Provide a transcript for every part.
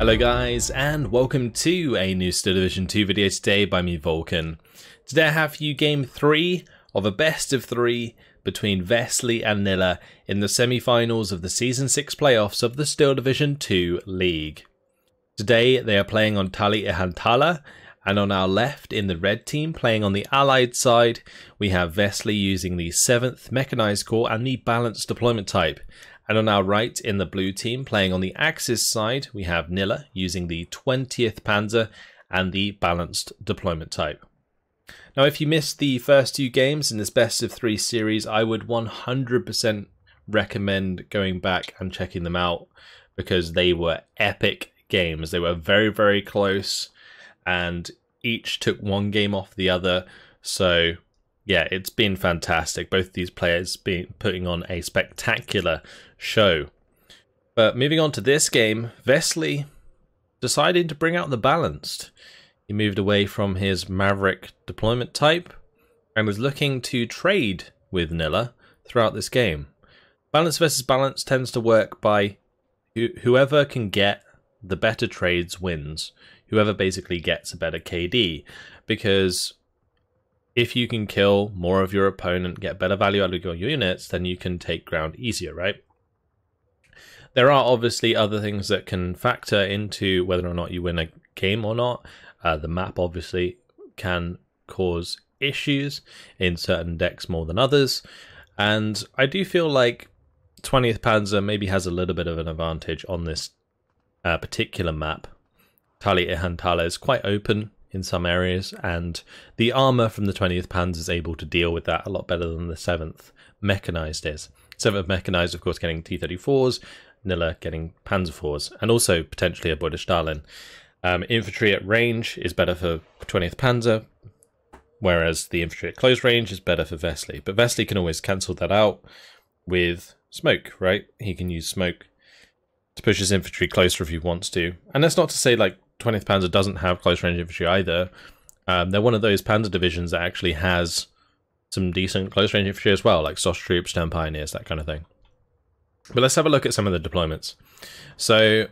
Hello guys, and welcome to a new Steel Division 2 video today by me, Vulcan. Today I have for you game 3 of a best of 3 between Vesely and Nilla in the semi-finals of the Season 6 playoffs of the Steel Division 2 League. Today they are playing on Tali Ihantala, and on our left in the red team playing on the allied side we have Vesely using the 7th Mechanised core and the balanced deployment type. And on our right in the blue team playing on the Axis side we have Nilla using the 20th Panzer and the balanced deployment type. Now if you missed the first 2 games in this best of 3 series, I would 100% recommend going back and checking them out because they were epic games. They were very close and each took one game off the other, so yeah, it's been fantastic. Both of these players putting on a spectacular show. But moving on to this game, Vesely decided to bring out the balanced. He moved away from his Maverick deployment type and was looking to trade with Nilla throughout this game. Balance versus balance tends to work by whoever can get the better trades wins. Whoever basically gets a better KD, because if you can kill more of your opponent, get better value out of your units, then you can take ground easier, right? There are obviously other things that can factor into whether or not you win a game or not. The map obviously can cause issues in certain decks more than others. And I do feel like 20th Panzer maybe has a little bit of an advantage on this particular map. Tali Ihantala is quite open in some areas, and the armor from the 20th Panzer is able to deal with that a lot better than the 7th Mechanized is. 7th Mechanized, of course, getting T-34s, Nilla getting Panzer IVs, and also potentially a British Stalin. Infantry at range is better for 20th Panzer, whereas the infantry at close range is better for Vesely. But Vesely can always cancel that out with smoke, right? He can use smoke to push his infantry closer if he wants to. And that's not to say like 20th Panzer doesn't have close range infantry either. They're one of those Panzer divisions that actually has some decent close range infantry as well, like Sosh Troops, Stern Pioneers, that kind of thing. But let's have a look at some of the deployments. So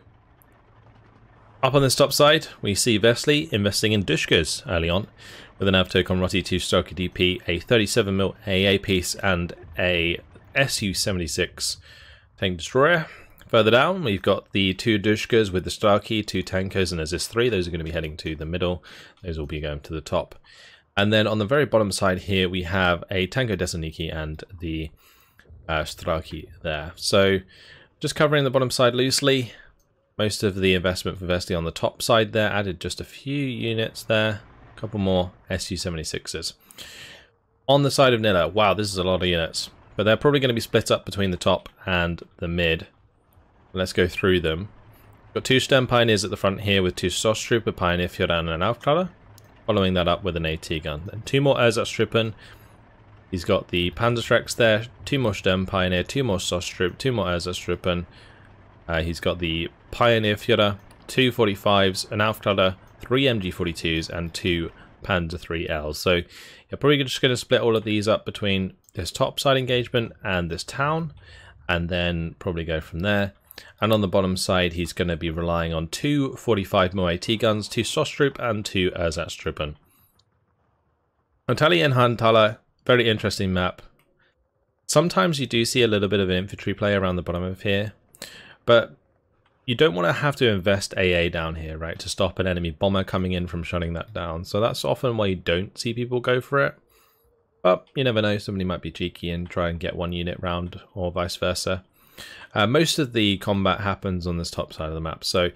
up on this top side, we see Vesely investing in Dushkas early on, with an Avtocon Roti 2 Starkey DP, a 37mm AA piece, and a Su-76 tank destroyer. Further down, we've got the 2 Dushkas with the Starkey, 2 Tankos, and Aziz 3. Those are going to be heading to the middle. Those will be going to the top. And then on the very bottom side here, we have a Tanko Desaniki and the Starkey there. So just covering the bottom side loosely. Most of the investment for Vesely on the top side there. Added just a few units there. A couple more Su-76s. On the side of Nilla, wow, this is a lot of units. But they're probably going to be split up between the top and the mid. Let's go through them. Got 2 Stern Pioneers at the front here with 2 Sosh Trooper, Pioneer Fjöran and an Aufklarer. Following that up with an AT gun. Then 2 more Ersatztruppen. He's got the Panzerschrecks there, 2 more Stern Pioneer, 2 more Sosh Troop, 2 more Ersatztruppen. He's got the Pioneer Fjöran, 2 45s, an Aufklarer, 3 MG42s and 2 Panzer 3Ls. So you're probably just going to split all of these up between this top side engagement and this town, and then probably go from there. And on the bottom side, he's going to be relying on 2 45mm AT guns, 2 Sosh Troop, and 2 Ersatztruppen. Tali Ihantala, very interesting map. Sometimes you do see a little bit of infantry play around the bottom of here, but you don't want to have to invest AA down here, right, to stop an enemy bomber coming in from shutting that down. So that's often why you don't see people go for it. But you never know, somebody might be cheeky and try and get one unit round, or vice versa. Most of the combat happens on this top side of the map, so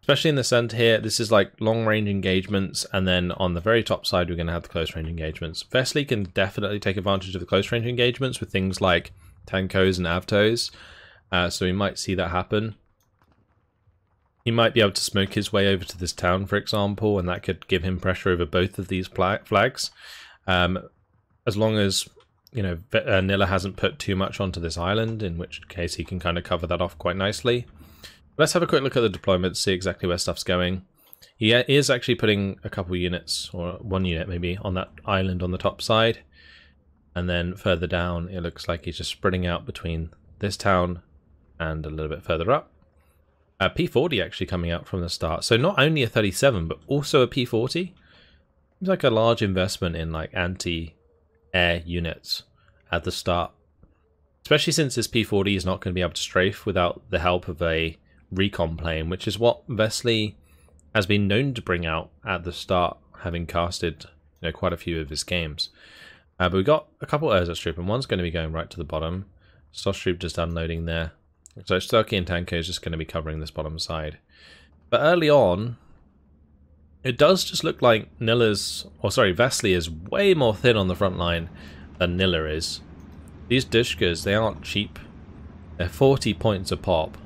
especially in the center here, this is like long range engagements, and then on the very top side we're going to have the close range engagements. Vesely can definitely take advantage of the close range engagements with things like Tankos and Avtos, so we might see that happen. He might be able to smoke his way over to this town, for example, and that could give him pressure over both of these flags. As long as Nilla hasn't put too much onto this island, in which case he can kind of cover that off quite nicely. Let's have a quick look at the deployment, see exactly where stuff's going. He is actually putting a couple units, or 1 unit maybe, on that island on the top side. And then further down, it looks like he's just spreading out between this town and a little bit further up. P40 actually coming out from the start. So not only a 37, but also a P40. Seems like a large investment in like anti-air units at the start. Especially since this P40 is not going to be able to strafe without the help of a recon plane, which is what Vesely has been known to bring out at the start, having casted quite a few of his games. But we got a couple of Urzatroop, and one's going to be going right to the bottom. Starship just unloading there. So Starkey and Tanko is just going to be covering this bottom side. But early on, it does just look like Vesely is way more thin on the front line than Nilla is. These Dushkas, they aren't cheap. They're 40 points a pop.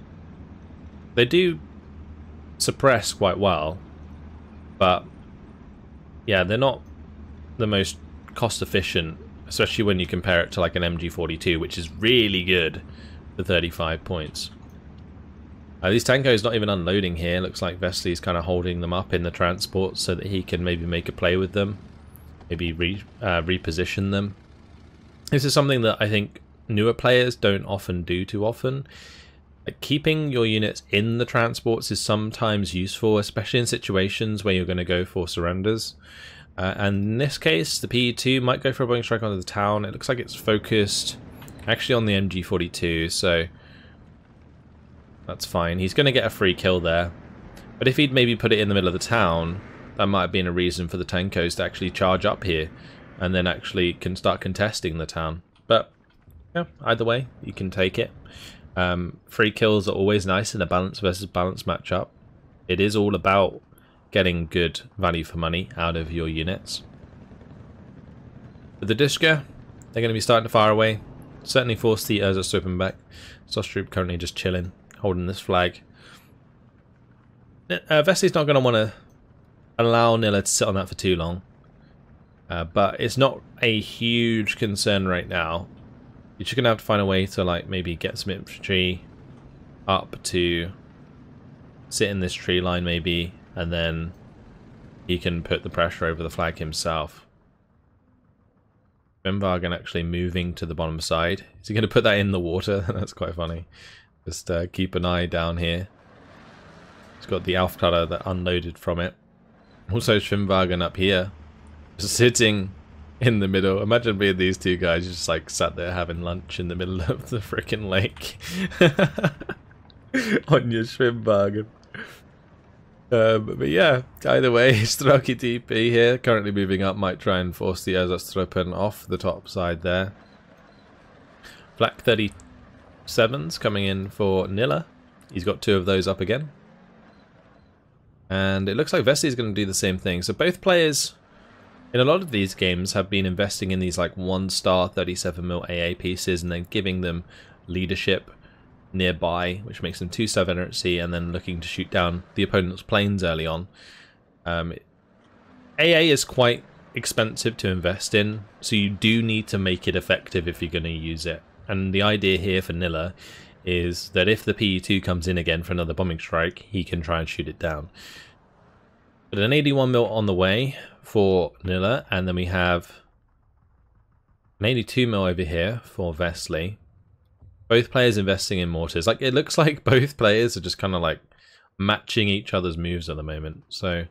They do suppress quite well, but yeah, they're not the most cost efficient, especially when you compare it to like an MG42, which is really good for 35 points. These Tankos not even unloading here. Looks like Vesely's kind of holding them up in the transport so that he can maybe make a play with them, maybe reposition them. This is something that I think newer players don't often do too often. Like, keeping your units in the transports is sometimes useful, especially in situations where you're going to go for surrenders. And in this case, the PE2 might go for a bombing strike onto the town. It looks like it's focused actually on the MG42, so that's fine. He's going to get a free kill there. But if he'd maybe put it in the middle of the town, that might have been a reason for the Tankos to actually charge up here and then actually can start contesting the town. But yeah, either way, you can take it. Free kills are always nice in a balance versus balance matchup. It is all about getting good value for money out of your units. With the Dishka, they're going to be starting to fire away. Certainly force the Urza stripping back. Sostroop currently just chilling, holding this flag. Vesely's not going to want to allow Nilla to sit on that for too long. But it's not a huge concern right now. You're just going to have to find a way to like maybe get some infantry up to sit in this tree line maybe, and then he can put the pressure over the flag himself. Schwimwagen actually moving to the bottom side. Is he going to put that in the water? That's quite funny. Just keep an eye down here. He's got the Ihantala that unloaded from it. Also Schwimwagen up here, just sitting in the middle. Imagine being these two guys just like sat there having lunch in the middle of the freaking lake on your Schwimwagen. But yeah, either way, Stroki DP here, currently moving up, might try and force the Ersatztruppen off the top side there. Black 37's coming in for Nilla. He's got two of those up again. And it looks like Vesely's going to do the same thing. So both players in a lot of these games have been investing in these like 1-star 37mm AA pieces and then giving them leadership nearby, which makes them 2-star veterancy, and then looking to shoot down the opponent's planes early on. AA is quite expensive to invest in, so you do need to make it effective if you're going to use it. And the idea here for Nilla is that if the PE2 comes in again for another bombing strike, he can try and shoot it down. But an 81mm on the way for Nilla, and then we have an 82mm over here for Vesely. Both players investing in mortars. Like, it looks like both players are just kind of like matching each other's moves at the moment. So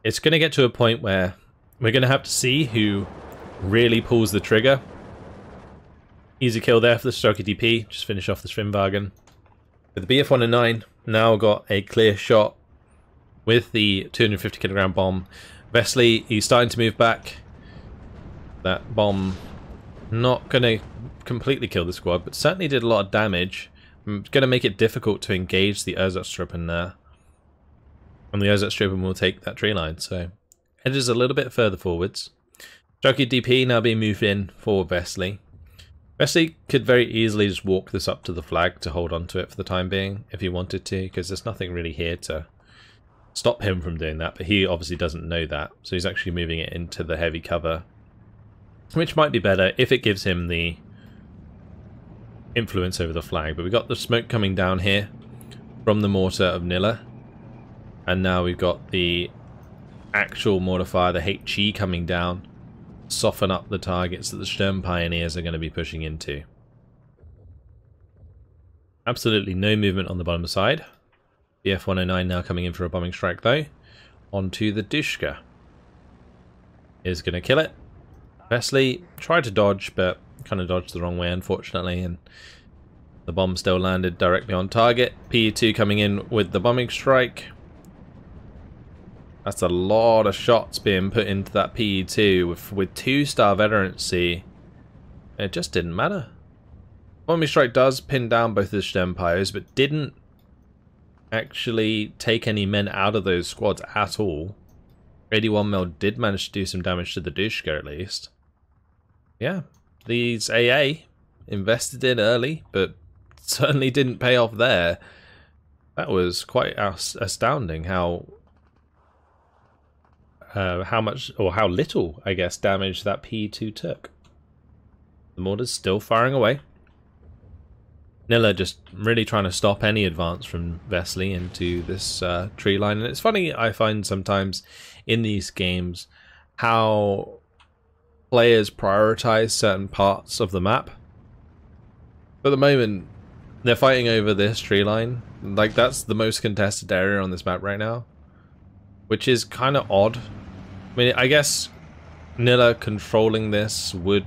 it's going to get to a point where we're going to have to see who really pulls the trigger. Easy kill there for the Stroki DP. Just finish off the Schwimwagen. But the BF-109 now got a clear shot with the 250kg bomb. Vesely, he's starting to move back. That bomb not going to completely kill the squad, but certainly did a lot of damage. It's going to make it difficult to engage the Ersatztruppen there. And the Ersatztruppen will take that tree line, so it is a little bit further forwards. Stroki DP now being moved in for Vesely. Vesely could very easily just walk this up to the flag to hold on to it for the time being, if he wanted to, because there's nothing really here to stop him from doing that, but he obviously doesn't know that, so he's actually moving it into the heavy cover, which might be better if it gives him the influence over the flag. But we've got the smoke coming down here from the mortar of Nilla, and now we've got the actual mortar fire, the HE, coming down, soften up the targets that the Sturm Pioneers are going to be pushing into. Absolutely no movement on the bottom side. BF-109 now coming in for a bombing strike though. Onto the Dushka. Is going to kill it. Vesley tried to dodge, but kind of dodged the wrong way unfortunately, and the bomb still landed directly on target. PE2 coming in with the bombing strike. That's a lot of shots being put into that PE2 with 2-star veterancy. It just didn't matter. Bombing strike does pin down both the Sturmpires, but didn't actually take any men out of those squads at all. 81 mil did manage to do some damage to the Dushka at least. Yeah, these AA invested in early, but certainly didn't pay off there. That was quite astounding how much, or how little, I guess, damage that PE2 took. The mortar's still firing away. Nilla just really trying to stop any advance from Vesley into this tree line. And it's funny, I find sometimes in these games how players prioritize certain parts of the map. At the moment, they're fighting over this tree line. Like, that's the most contested area on this map right now, which is kind of odd. I mean, I guess Nilla controlling this would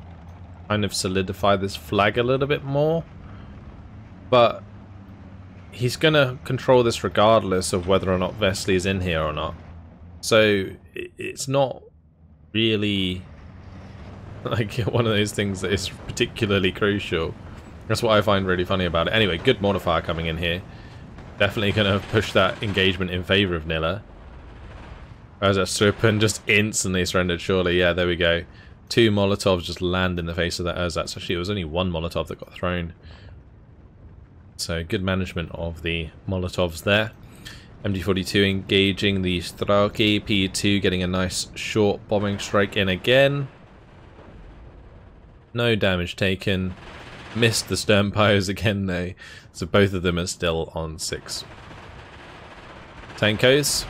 kind of solidify this flag a little bit more, but he's going to control this regardless of whether or not Vesley is in here or not. So it's not really like one of those things that is particularly crucial. That's what I find really funny about it. Anyway, good mortar fire coming in here. Definitely going to push that engagement in favour of Nilla. As that Strippen just instantly surrendered, surely. Yeah, there we go. 2 Molotovs just land in the face of that Ersatz. Actually, it was only 1 Molotov that got thrown. So, good management of the Molotovs there. MG42 engaging the Strauki. PE2 getting a nice short bombing strike in again. No damage taken. Missed the Sturmpires again though. So both of them are still on 6. Tankos.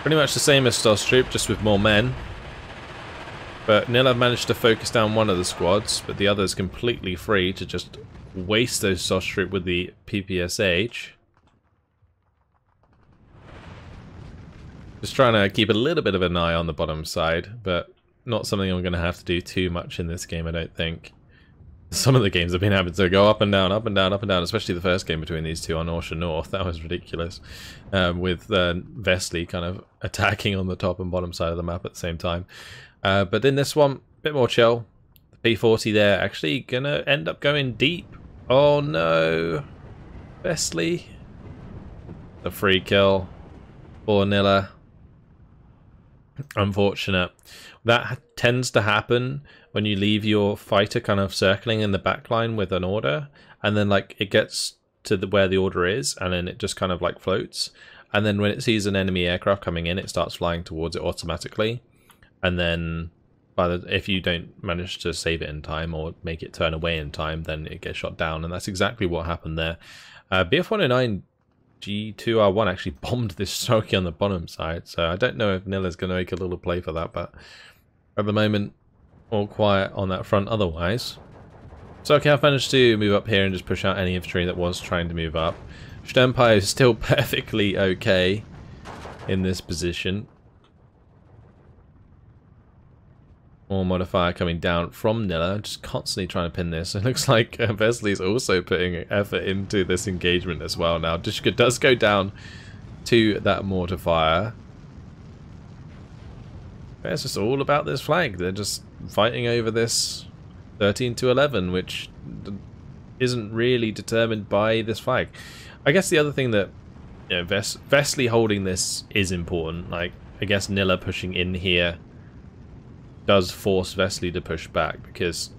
Pretty much the same as Stosstroop, just with more men. But Nilla managed to focus down one of the squads, but the other is completely free to just waste those Stosstroop with the PPSH. Just trying to keep a little bit of an eye on the bottom side, but not something I'm going to have to do too much in this game, I don't think. Some of the games have been having to go up and down, up and down, up and down, especially the first game between these two on Orsha North. That was ridiculous. With Vesley kind of attacking on the top and bottom side of the map at the same time. But in this one, a bit more chill. The P40 there actually going to end up going deep. Oh no. Vesley. The free kill for Nilla. Unfortunate. That tends to happen when you leave your fighter kind of circling in the backline with an order, and then like it gets to where the order is, and then it just kind of like floats, and then when it sees an enemy aircraft coming in, it starts flying towards it automatically, and then if you don't manage to save it in time or make it turn away in time, then it gets shot down, and that's exactly what happened there. BF-109 G2R1 actually bombed this Soki on the bottom side, so I don't know if Nilla's going to make a little play for that, but at the moment, all quiet on that front otherwise. So okay, I've managed to move up here and just push out any infantry that was trying to move up. Sturmpire is still perfectly okay in this position. More modifier coming down from Nilla, just constantly trying to pin this. It looks like Vesley's also putting effort into this engagement as well now. Dushka does go down to that mortar fire. It's just all about this flag. They're just fighting over this 13-11, which isn't really determined by this flag. I guess the other thing that, you know, Vesley holding this is important. Like, I guess Nilla pushing in here does force Vesley to push back, because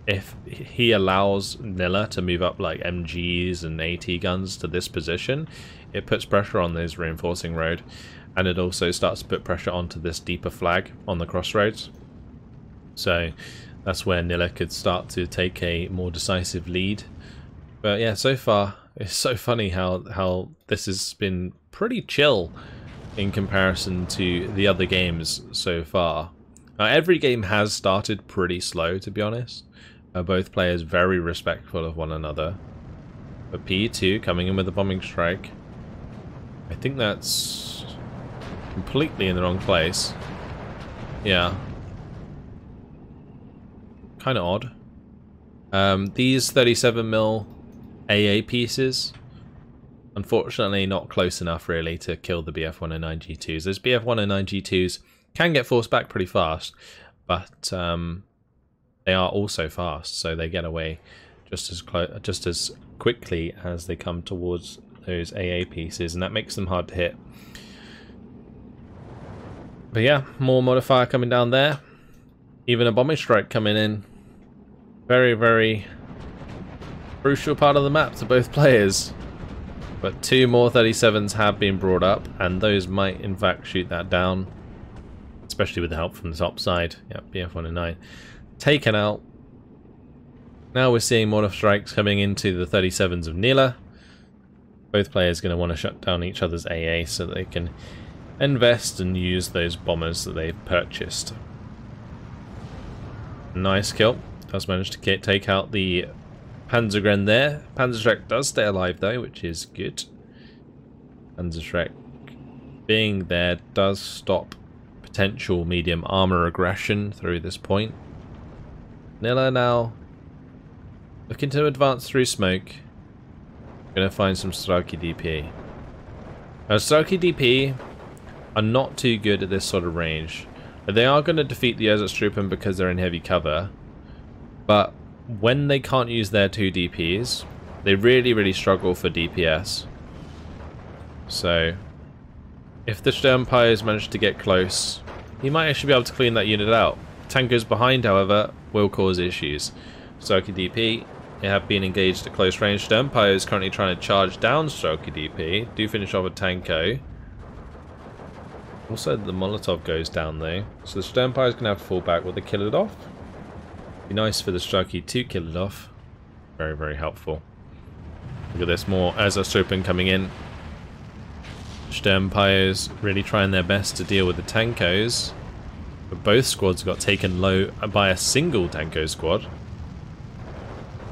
if he allows Nilla to move up like MGs and AT guns to this position, it puts pressure on this reinforcing road, and it also starts to put pressure onto this deeper flag on the crossroads. So that's where Nilla could start to take a more decisive lead. But yeah, so far it's so funny how this has been pretty chill in comparison to the other games so far. Every game has started pretty slow, to be honest. Both players very respectful of one another. But PE2 coming in with a bombing strike. I think that's completely in the wrong place. Yeah. Kind of odd. These 37mm AA pieces, unfortunately not close enough really to kill the BF-109G2s. Those BF-109G2s can get forced back pretty fast, but they are also fast, so they get away just as quickly as they come towards those AA pieces, and that makes them hard to hit. But yeah, more modifier coming down there. Even a bombing strike coming in. Very, very crucial part of the map to both players. But 2 more 37s have been brought up, and those might in fact shoot that down. Especially with the help from the top side. Yeah, BF-109 taken out. Now we're seeing mortar strikes coming into the 37s of Nilla. Both players going to want to shut down each other's AA so that they can invest and use those bombers that they've purchased. Nice kill. Does manage to take out the Panzer there. Panzer does stay alive though, which is good. Panzer being there does stop potential medium armor aggression through this point. Nilla now looking to advance through smoke. Gonna find some Strelky DP. Now Strelky DP are not too good at this sort of range. They are going to defeat the Einsatztruppen because they're in heavy cover, but when they can't use their 2 DPs, they really struggle for DPS. So if the Sturmpires manage to get close, he might actually be able to clean that unit out. Tankers behind, however, will cause issues. Strelky DP, they have been engaged at close range. Sturmpire is currently trying to charge down Strelky DP. Do finish off a Tanko. Also, the Molotov goes down though, so the Sturmpire is going to have to fall back. Will they kill it off? Be nice for the Strelky to kill it off. Very helpful. Look at this, more Einsatztruppen coming in. Sturmpires really trying their best to deal with the Tankos, but both squads got taken low by a single Tanko squad.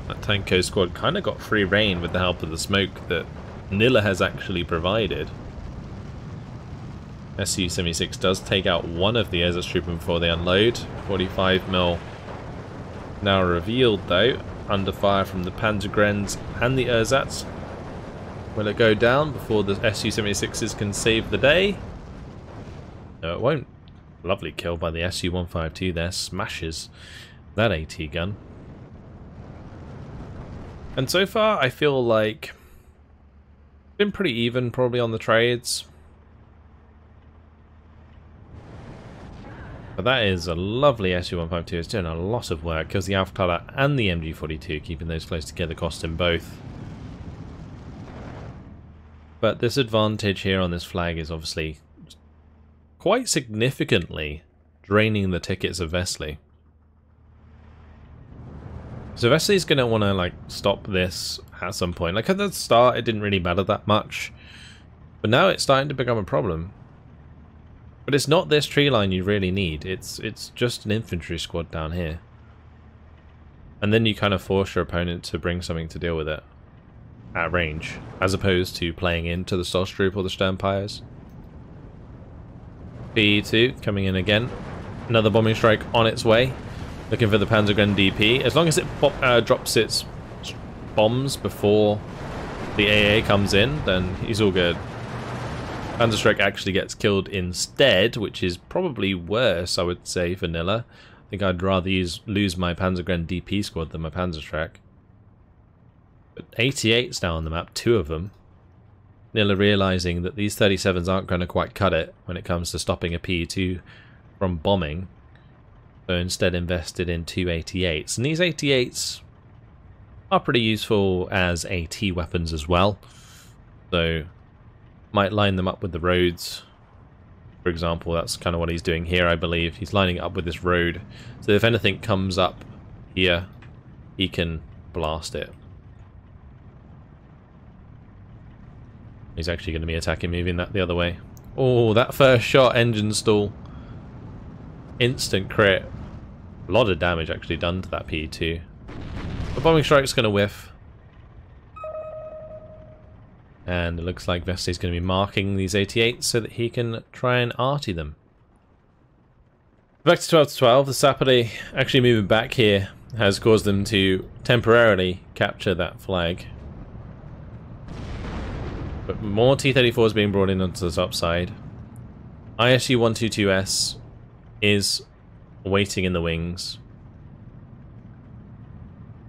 That Tanko squad kind of got free reign with the help of the smoke that Nilla has actually provided. Su-76 does take out one of the Einsatztruppen before they unload. 45mm now revealed though, under fire from the Panzer and the Ersatz. Will it go down before the Su-76s can save the day? No, it won't. Lovely kill by the Su-152 there, smashes that AT gun. And so far I feel like it's been pretty even probably on the trades. But that is a lovely Su-152. It's doing a lot of work because the Ihantala and the MG42, keeping those close together, cost him both. But this advantage here on this flag is obviously quite significantly draining the tickets of Vesely. So Vesely's going to want to like stop this at some point. Like at the start it didn't really matter that much, but now it's starting to become a problem. But it's not this tree line you really need, it's just an infantry squad down here. And then you kind of force your opponent to bring something to deal with it at range, as opposed to playing into the Stormtroop or the Sturmpires. B2 coming in again. Another bombing strike on its way. Looking for the Panzer DP. As long as it drops its bombs before the AA comes in, then he's all good. Panzer actually gets killed instead, which is probably worse, I would say, for Nilla. I think I'd rather lose my Panzer DP squad than my Panzer. But 88's now on the map, 2 of them. Nilla realizing that these 37s aren't going to quite cut it when it comes to stopping a PE2 from bombing. So instead invested in 2 88s. And these 88s are pretty useful as AT weapons as well. So might line them up with the roads. For example, that's kind of what he's doing here, I believe. He's lining it up with this road. So if anything comes up here, he can blast it. He's actually going to be attacking, moving that the other way. Oh, that first shot, engine stall. Instant crit. A lot of damage actually done to that PE2. The bombing strike's going to whiff. And it looks like Vesely's going to be marking these 88s so that he can try and arty them. Back to 12 to 12, the Sapere actually moving back here has caused them to temporarily capture that flag. But more T-34s being brought in onto the top side. ISU-122S is waiting in the wings.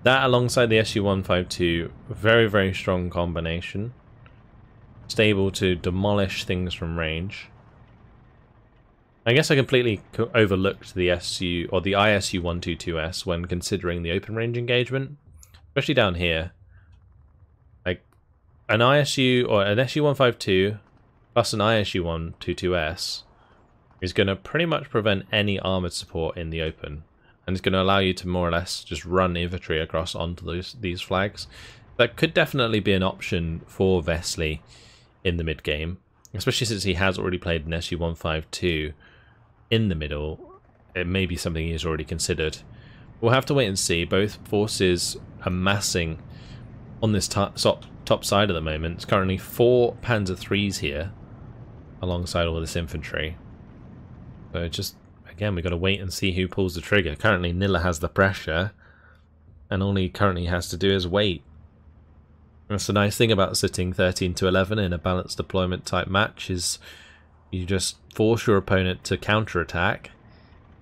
That alongside the SU-152, very, very strong combination. Stable to demolish things from range. I guess I completely overlooked the SU or the ISU-122S when considering the open range engagement, especially down here. Like an ISU or an SU-152 plus an ISU-122S is going to pretty much prevent any armored support in the open, and it's going to allow you to more or less just run infantry across onto these flags. That could definitely be an option for Vesely in the mid game, especially since he has already played an SU-152 in the middle. It may be something he's already considered. We'll have to wait and see. Both forces are massing on this top side at the moment. It's currently 4 Panzer IIIs here alongside all this infantry. So just, again, we've got to wait and see who pulls the trigger. Currently Nilla has the pressure, and all he currently has to do is wait. That's the nice thing about sitting 13 to 11 in a balanced deployment type match, is you just force your opponent to counterattack,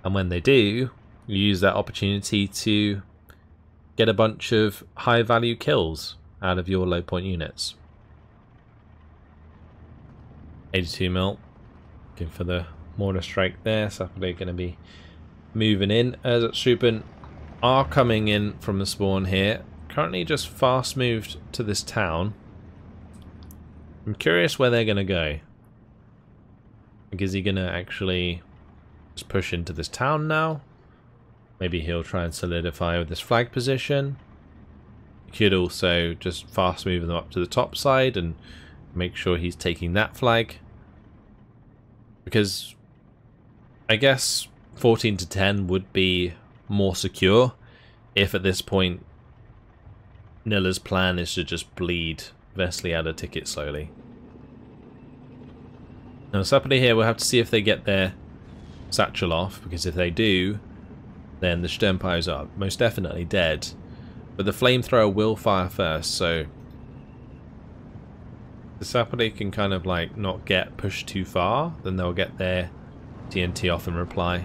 and when they do, you use that opportunity to get a bunch of high value kills out of your low point units. 82 mil, looking for the mortar strike there. So they're going to be moving in as Strupen are coming in from the spawn here. Currently just fast moved to this town. I'm curious where they're going to go. Like, is he going to actually just push into this town now? Maybe he'll try and solidify with this flag position. He could also just fast move them up to the top side and make sure he's taking that flag. Because I guess 14 to 10 would be more secure if at this point Nilla's plan is to just bleed Vesely out of ticket slowly. Now Sapere here, we'll have to see if they get their satchel off, because if they do, then the Sturmpires are most definitely dead. But the flamethrower will fire first, so the Sapere can kind of like not get pushed too far, then they'll get their TNT off in reply.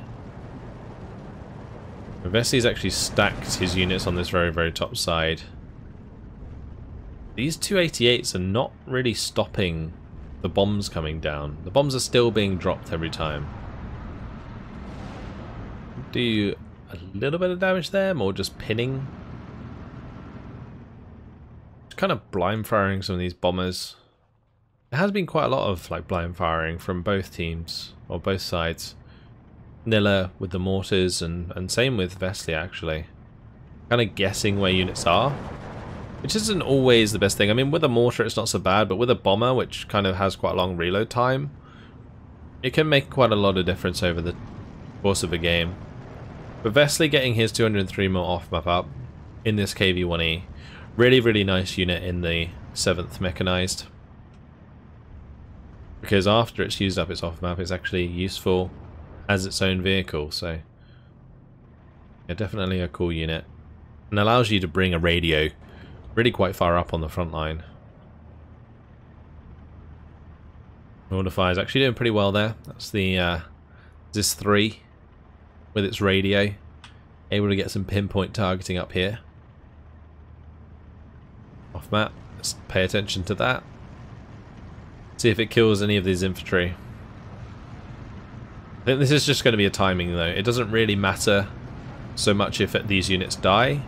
Vesely's actually stacked his units on this very, very top side. These 288s are not really stopping the bombs coming down. The bombs are still being dropped every time. Do a little bit of damage there, more just pinning. Just kind of blind firing some of these bombers. There has been quite a lot of like blind firing from both teams, or both sides. Nilla with the mortars and same with Vesely actually. Kind of guessing where units are, which isn't always the best thing. I mean, with a mortar it's not so bad, but with a bomber, which kind of has quite a long reload time, it can make quite a lot of difference over the course of a game. But Vesely getting his 203 mil off map up in this KV-1E, really, really nice unit in the 7th Mechanized. Because after it's used up its off map, it's actually useful as its own vehicle, so yeah, definitely a cool unit. And allows you to bring a radio really quite far up on the front line. Order Fire is actually doing pretty well there. That's the Zis 3 with its radio, able to get some pinpoint targeting up here. Off map, let's pay attention to that. See if it kills any of these infantry. I think this is just going to be a timing though. It doesn't really matter so much if these units die.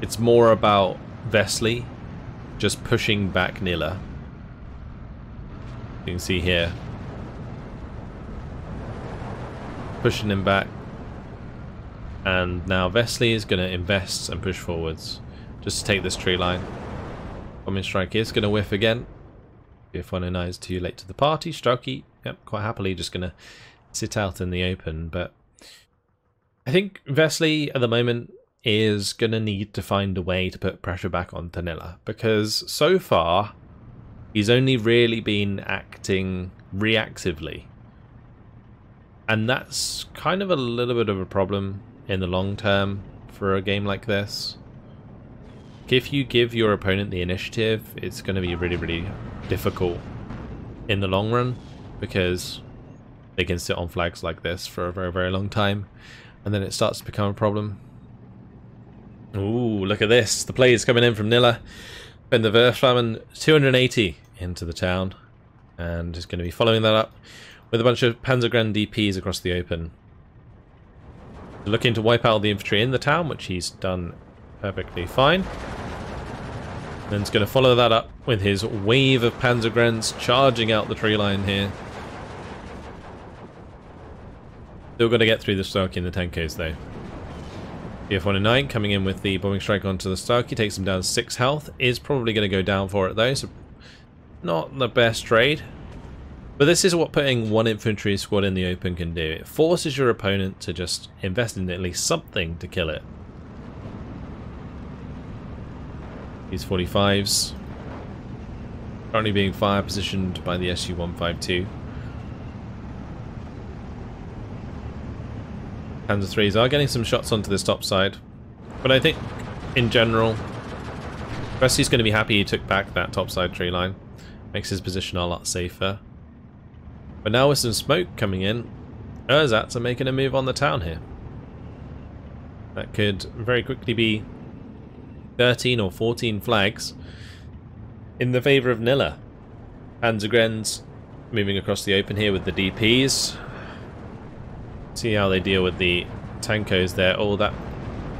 It's more about Vesely just pushing back Nilla. You can see here. Pushing him back. And now Vesely is going to invest and push forwards just to take this tree line. Bombing strike is going to whiff again. If 109 is too late to the party, Strokey, yep, quite happily just going to sit out in the open. But I think Vesely at the moment is going to need to find a way to put pressure back on Nilla, because so far He's only really been acting reactively. And that's kind of a little bit of a problem in the long term for a game like this. If you give your opponent the initiative, it's going to be really, really difficult in the long run, because they can sit on flags like this for a very, very long time, and then it starts to become a problem. Ooh, look at this. The play is coming in from Nilla. And the Verflammen 280 into the town, and is going to be following that up with a bunch of Panzer DPs across the open. Looking to wipe out the infantry in the town, which he's done perfectly fine. Then he's going to follow that up with his wave of Panzer charging out the tree line here. Still going to get through the Starky and the Tankos though. BF-109 coming in with the bombing strike onto the Starky, takes him down 6 health. Is probably going to go down for it though, so not the best trade. But this is what putting one infantry squad in the open can do. It forces your opponent to just invest in at least something to kill it. These 45s currently being fire positioned by the Su-152. Panzer 3s are getting some shots onto this top side, but I think in general Wesley's going to be happy he took back that top side tree line. Makes his position a lot safer. But now with some smoke coming in, Erzats are making a move on the town here. That could very quickly be 13 or 14 flags in the favour of Nilla. Panzergrens moving across the open here with the DPs. See how they deal with the Tankos there. Oh, that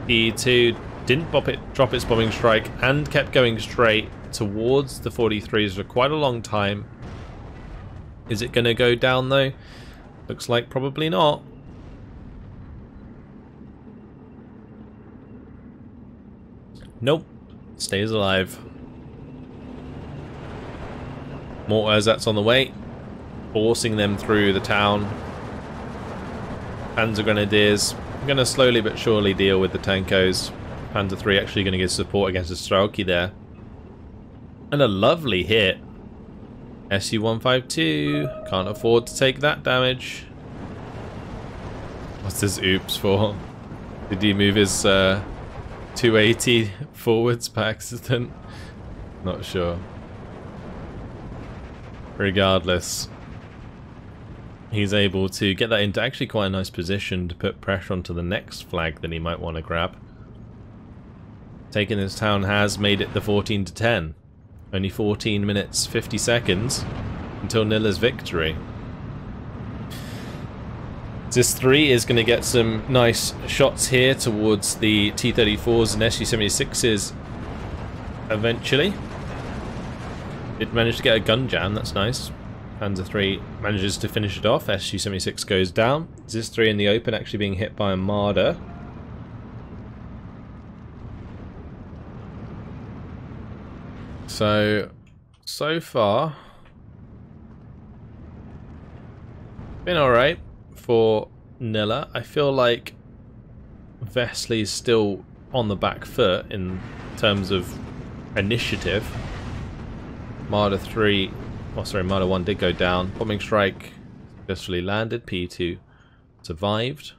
E2 didn't drop its bombing strike and kept going straight towards the 43s for quite a long time. Is it going to go down though? Looks like probably not. Nope. Stays alive. More Erzats on the way, forcing them through the town. Panzer Grenadiers going to slowly but surely deal with the Tankos. Panzer 3 actually going to give support against the Strelki there. And a lovely hit. Su-152 can't afford to take that damage. What's this oops for? Did he move his 280 forwards by accident? Not sure. Regardless, he's able to get that into actually quite a nice position to put pressure onto the next flag that he might want to grab. Taking this town has made it the 14-10. Only 14 minutes 50 seconds until Nilla's victory. This 3 is going to get some nice shots here towards the T-34s and Su-76s eventually. It managed to get a gun jam, that's nice. Panzer 3 manages to finish it off. Su-76 goes down. Zis 3 in the open actually being hit by a Marder. So far, been alright for Nilla. I feel like Vesley's still on the back foot in terms of initiative. Marder 3, oh sorry, Marder 1 did go down. Bombing strike successfully landed. P2 survived.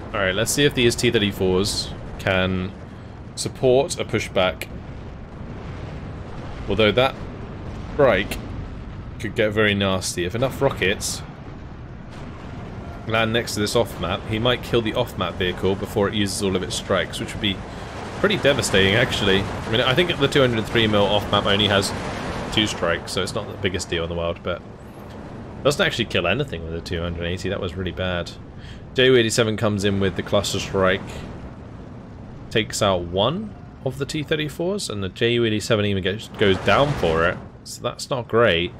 Alright, let's see if these T-34s can support a pushback. Although that strike could get very nasty. If enough rockets land next to this off-map, he might kill the off-map vehicle before it uses all of its strikes, which would be pretty devastating actually. I mean, I think the 203mm off-map only has 2 strikes, so it's not the biggest deal in the world, but doesn't actually kill anything with a 280. That was really bad. Ju-87 comes in with the cluster strike. Takes out 1 of the T-34s, and the Ju-87 even goes down for it, so that's not great.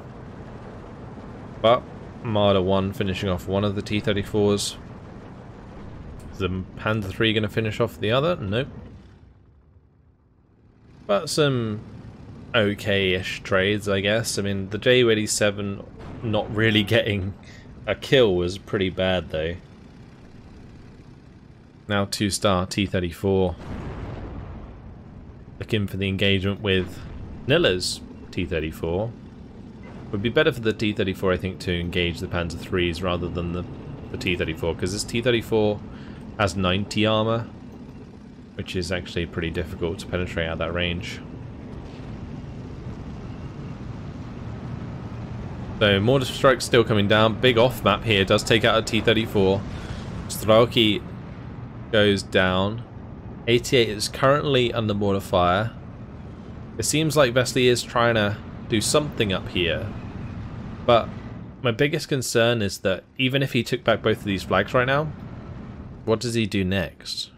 But Marder 1 finishing off 1 of the T-34s. Is the Panzer 3 going to finish off the other? Nope. But some okay-ish trades, I guess. I mean, the Ju-87 not really getting a kill was pretty bad, though. Now 2-star T-34. looking for the engagement with Nilla's T-34. Would be better for the T-34, I think, to engage the Panzer IIIs rather than the T-34, because this T-34 has 90 armor, which is actually pretty difficult to penetrate at that range. So mortar strike's still coming down. Big off map here, does take out a T-34. Strauki goes down. 88 is currently under mortar fire. It seems like Vesely is trying to do something up here, but my biggest concern is that even if he took back both of these flags right now, what does he do next?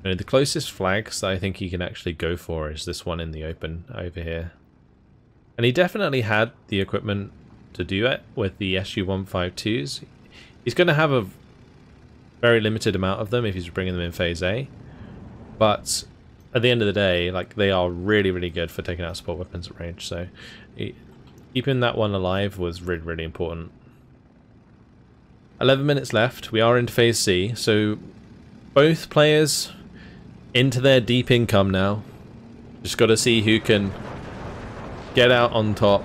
You know, the closest flags that I think he can actually go for is this one in the open over here. And he definitely had the equipment to do it with the SU-152s. He's going to have a very limited amount of them if he's bringing them in Phase A. But at the end of the day, like, they are really, really good for taking out support weapons at range. So keeping that one alive was really, really important. 11 minutes left. We are into Phase C. So both players into their deep income now. Just got to see who can get out on top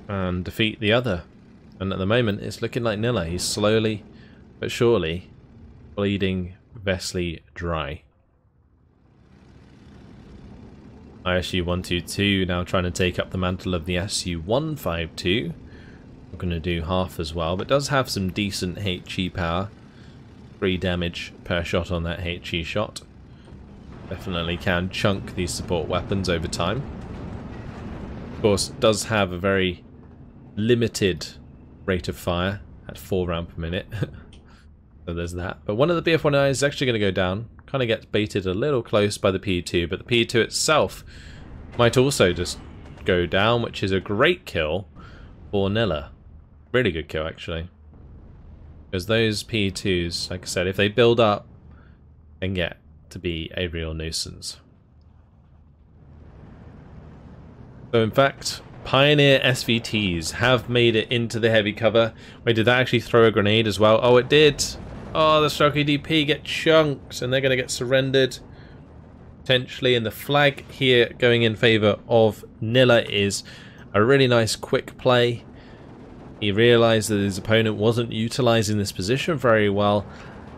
and defeat the other. And at the moment, it's looking like Nilla. He's slowly but surely bleeding Vesely dry. ISU-122 now trying to take up the mantle of the SU-152. We're going to do half as well, but does have some decent HE power. 3 damage per shot on that HE shot. Definitely can chunk these support weapons over time. Of course, does have a very limited rate of fire at 4 rounds per minute. So there's that. But one of the BF-109s is actually going to go down. Kind of gets baited a little close by the PE-2, but the PE-2 itself might also just go down, which is a great kill for Nilla. Really good kill, actually. Because those PE-2s, like I said, if they build up, then get to be a real nuisance. So in fact, Pioneer SVTs have made it into the heavy cover. Wait, did that actually throw a grenade as well? Oh, it did! Oh, the Strauki DP get chunked, and they're going to get surrendered. Potentially, and the flag here going in favour of Nilla is a really nice quick play. He realised that his opponent wasn't utilising this position very well,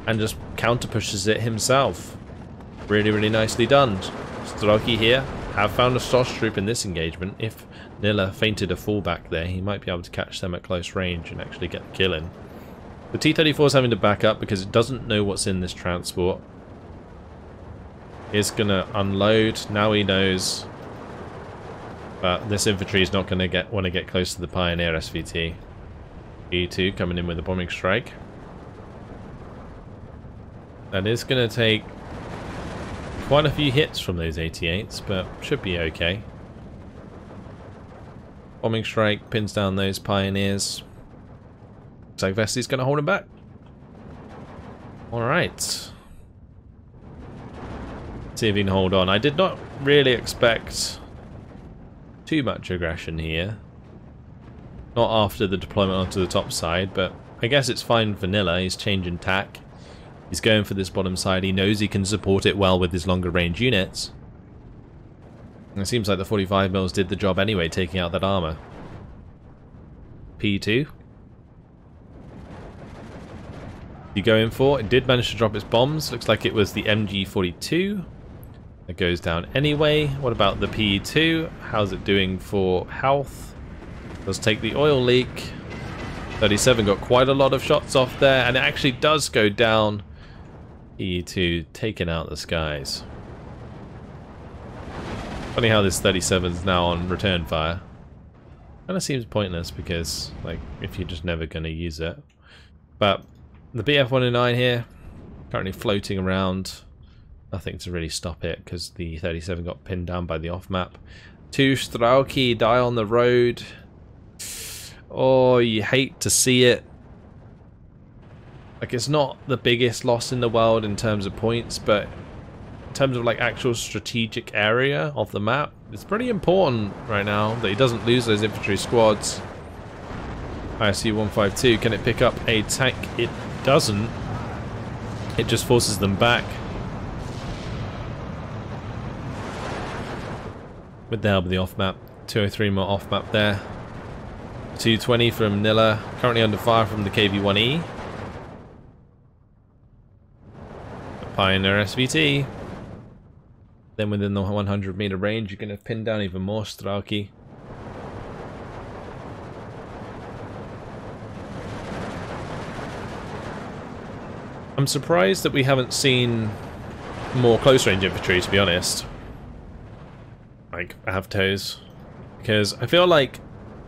and just counter pushes it himself. Really, really nicely done. Strauki here have found a Stosh troop in this engagement. If Nilla feinted a fallback there, he might be able to catch them at close range and actually get the kill in. The T-34 is having to back up because it doesn't know what's in this transport. It's going to unload. Now he knows. But this infantry is not going to want to get close to the Pioneer SVT. E2 coming in with a bombing strike. That is going to take quite a few hits from those 88s, but should be okay. Bombing strike pins down those Pioneers. Looks like Vesely's going to hold him back. Alright. See if he can hold on. I did not really expect too much aggression here. Not after the deployment onto the top side, but I guess it's fine for Nilla. He's changing tack. He's going for this bottom side. He knows he can support it well with his longer range units. And it seems like the 45mm did the job anyway, taking out that armor. P2. You go in for? It did manage to drop its bombs. Looks like it was the MG42. It goes down anyway. What about the PE2? How's it doing for health? Does take the oil leak. 37 got quite a lot of shots off there, and it actually does go down. PE2 taking out the skies. Funny how this 37 is now on return fire. Kind of seems pointless because, like, if you're just never going to use it. But the BF-109 here, currently floating around. Nothing to really stop it because the 37 got pinned down by the off-map. 2 Strauki die on the road. Oh, you hate to see it. Like, it's not the biggest loss in the world in terms of points, but in terms of, like, actual strategic area of the map, it's pretty important right now that he doesn't lose those infantry squads. ISU-152, can it pick up a tank? It doesn't. It just forces them back. with the help of the off-map. 203 more off-map there. 220 from Nilla, currently under fire from the KV-1E. Pioneer SVT. Then within the 100 meter range, you're going to pin down even more Strelki. I'm surprised that we haven't seen more close range infantry, to be honest. Like Avtos. Because I feel like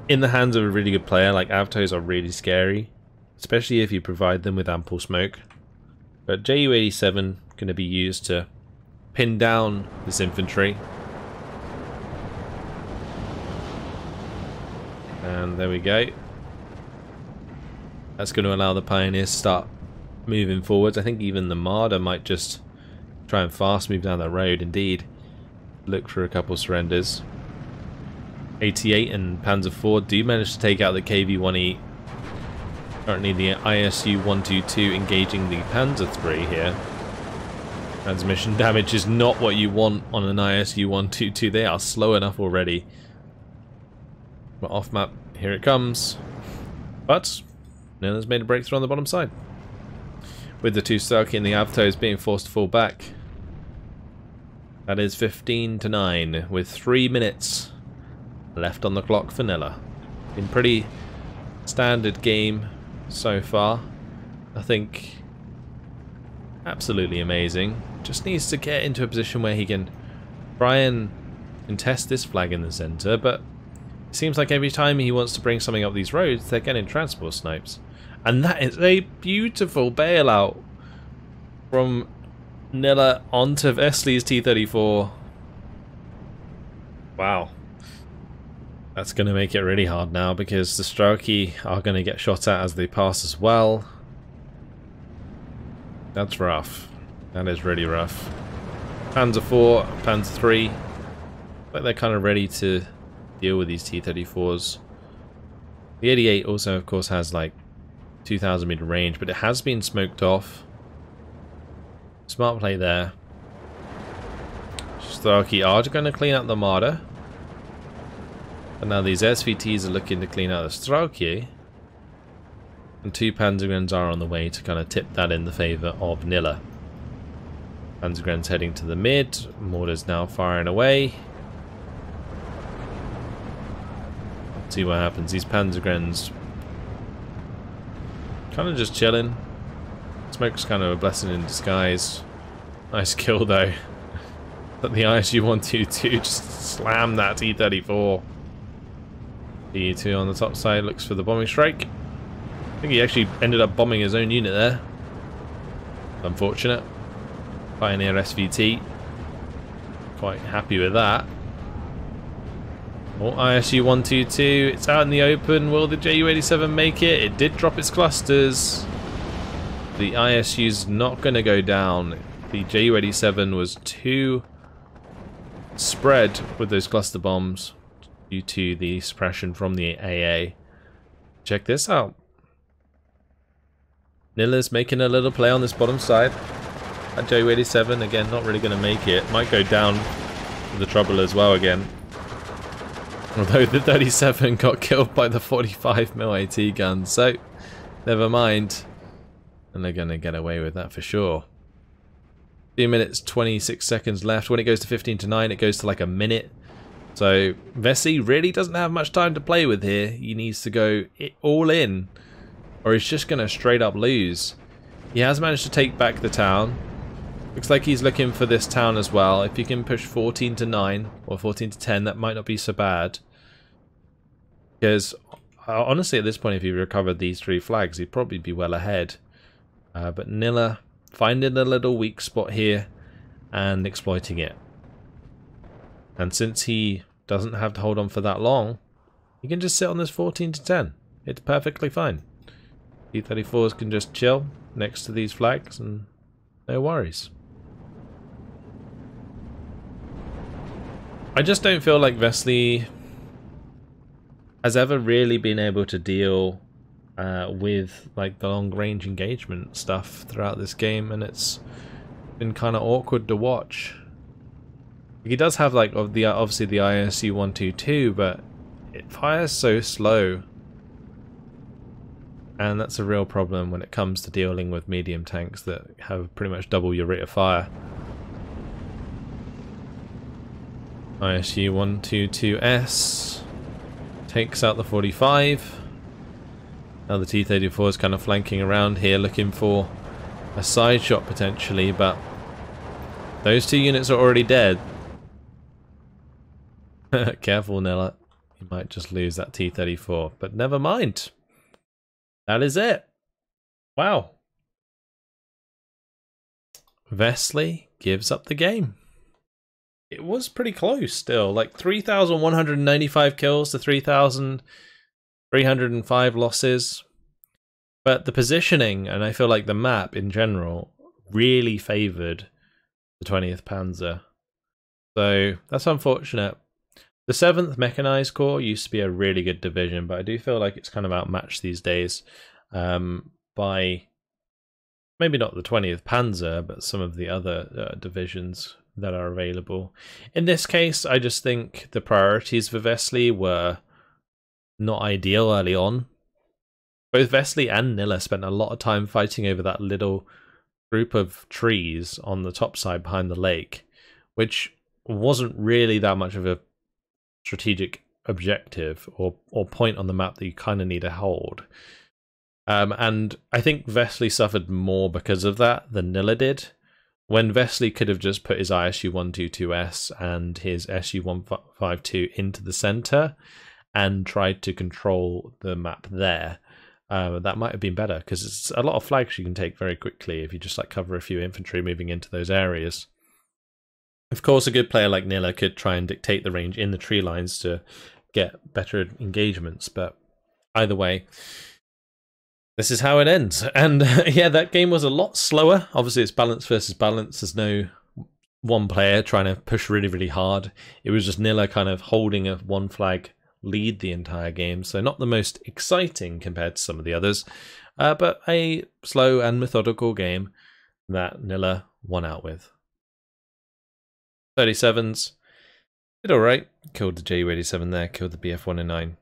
in the hands of a really good player, like Avtos are really scary. Especially if you provide them with ample smoke. But Ju-87 going to be used to pin down this infantry. And there we go. That's going to allow the Pioneers to start moving forwards. I think even the Marder might just try and fast move down that road. Indeed. Look for a couple surrenders. 88 and Panzer IV do manage to take out the KV-1E. Currently the ISU-122 engaging the Panzer III here. Transmission damage is not what you want on an ISU-122. They are slow enough already. But off map, here it comes. But Nilla's made a breakthrough on the bottom side. With the two Strelki and the Avtos being forced to fall back. That is 15-9 with 3 minutes left on the clock for Nilla. Been pretty standard game so far. I think absolutely amazing. Just needs to get into a position where he can try and contest this flag in the center, but it seems like every time he wants to bring something up these roads, they're getting transport snipes. And that is a beautiful bailout from Nilla onto Vesely's T-34. Wow. That's going to make it really hard now because the Strelki are going to get shot at as they pass as well. That's rough. That is really rough. Panzer IV, Panzer III. Like they're kind of ready to deal with these T-34s. The 88 also, of course, has like 2,000 meter range, but it has been smoked off. Smart play there. Strelki are going to clean out the Marder. And now these SVTs are looking to clean out the Strelki. And 2 Panzergrens are on the way to kind of tip that in the favour of Nilla. Panzergrens heading to the mid. Mortar's now firing away. Let's see what happens. These Panzergrens kind of just chilling. Smoke's kind of a blessing in disguise. Nice kill though. But the ISU-122 just slammed that T-34. T-2 on the top side looks for the bombing strike. I think he actually ended up bombing his own unit there. Unfortunate. Pioneer SVT. Quite happy with that. More ISU-122. It's out in the open. Will the Ju-87 make it? It did drop its clusters. The ISU's not going to go down. The Ju-87 was too spread with those cluster bombs due to the suppression from the AA. Check this out. Nilla's making a little play on this bottom side. That Ju-87, again, not really going to make it. Might go down with the trouble as well again. Although the 37 got killed by the 45mm AT gun, so never mind. And they're going to get away with that for sure. 2 minutes, 26 seconds left. When it goes to 15-9, it goes to like a minute. So Vesely really doesn't have much time to play with here. He needs to go all in, or he's just going to straight up lose. He has managed to take back the town. Looks like he's looking for this town as well. If he can push 14-9 or 14-10, that might not be so bad. Because honestly, at this point, if he recovered these 3 flags, he'd probably be well ahead. But Nilla finding a little weak spot here and exploiting it. And since he doesn't have to hold on for that long, he can just sit on this 14-10. It's perfectly fine. T-34s can just chill next to these flags and no worries. I just don't feel like Vesely has ever really been able to deal with like the long range engagement stuff throughout this game, and it's been kind of awkward to watch. He does have like obviously the ISU 122, but it fires so slow. And that's a real problem when it comes to dealing with medium tanks that have pretty much double your rate of fire. ISU 122S takes out the 45. Now the T-34 is kind of flanking around here looking for a side shot potentially, but those two units are already dead. Careful, Nilla. You might just lose that T-34, but never mind. That is it. Wow. Vesely gives up the game. It was pretty close still, like 3,195 kills to 3,305 losses. But the positioning, and I feel like the map in general, really favoured the 20th Panzer. So that's unfortunate. The 7th Mechanized Corps used to be a really good division, but I do feel like it's kind of outmatched these days by maybe not the 20th Panzer, but some of the other divisions that are available. In this case, I just think the priorities for Vesely were not ideal early on. Both Vesely and Nilla spent a lot of time fighting over that little group of trees on the top side behind the lake, which wasn't really that much of a strategic objective or point on the map that you kind of need to hold. And I think Vesely suffered more because of that than Nilla did. When Vesely could have just put his ISU 122S and his SU 152 into the center and tried to control the map there, that might have been better, because it's a lot of flags you can take very quickly if you just like cover a few infantry moving into those areas. Of course, a good player like Nilla could try and dictate the range in the tree lines to get better engagements, but either way, this is how it ends. And yeah, that game was a lot slower. Obviously, it's balance versus balance. There's no one player trying to push really, really hard. It was just Nilla kind of holding a one flag lead the entire game, so not the most exciting compared to some of the others, but a slow and methodical game that Nilla won out with. 37s did alright, killed the Ju-87 there, killed the Bf-109.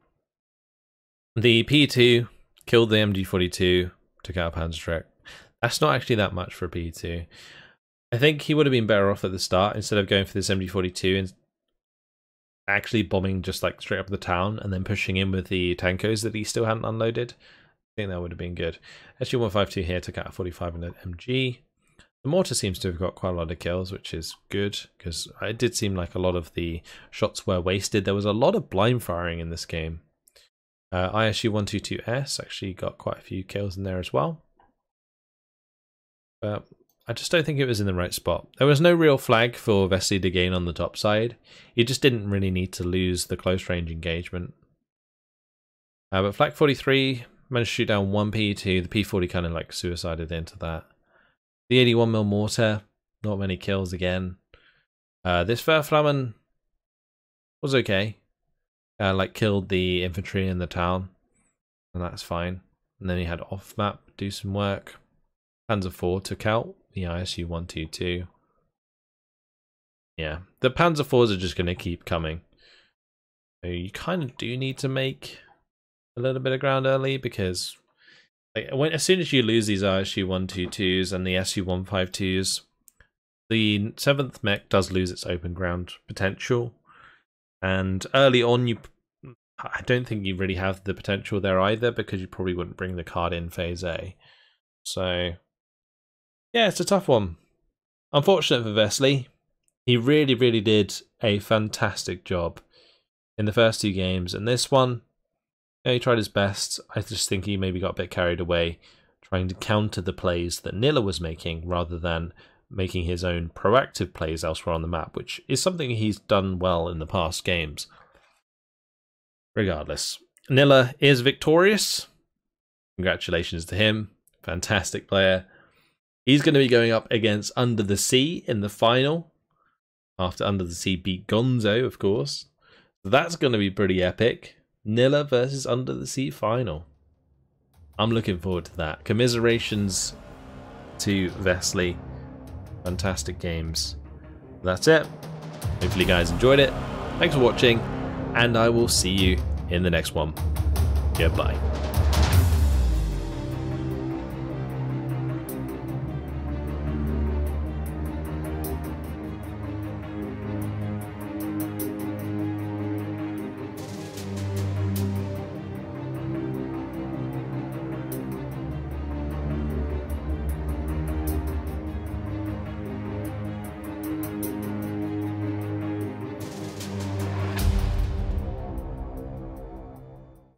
The P2 killed the MG-42, took out a Panzer truck. That's not actually that much for a P2. I think he would have been better off at the start instead of going for this MG-42 and actually bombing just like straight up the town and then pushing in with the tankos that he still hadn't unloaded. I think that would have been good. SU-152 here took out a 45 and an MG. The mortar seems to have got quite a lot of kills, which is good, because it did seem like a lot of the shots were wasted. There was a lot of blind firing in this game. ISU-122S actually got quite a few kills in there as well. But I just don't think it was in the right spot. There was no real flag for Vesely to gain on the top side. You just didn't really need to lose the close range engagement. But Flak 43 managed to shoot down one P2. The P40 kind of like suicided into that. The 81mm mortar, not many kills again. This Verflammen was okay. Like killed the infantry in the town, and that's fine. And then he had off map do some work. Panzer IV took out the ISU 122. Yeah, the Panzer IVs are just going to keep coming. So you kind of do need to make a little bit of ground early, because like, as soon as you lose these ISU 122s and the SU 152s, the 7th mech does lose its open ground potential. And early on, I don't think you really have the potential there either, because you probably wouldn't bring the card in phase A. So yeah, it's a tough one. Unfortunate for Vesely. He really, really did a fantastic job in the first two games, and this one, yeah, he tried his best. I just think he maybe got a bit carried away trying to counter the plays that Nilla was making, rather than making his own proactive plays elsewhere on the map, which is something he's done well in the past games. Regardless, Nilla is victorious. Congratulations to him. Fantastic player. He's going to be going up against Under the Sea in the final, after Under the Sea beat Gonzo, of course. That's going to be pretty epic. Nilla versus Under the Sea final. I'm looking forward to that. Commiserations to Vesely. Fantastic games. That's it. Hopefully you guys enjoyed it. Thanks for watching, and I will see you in the next one. Goodbye.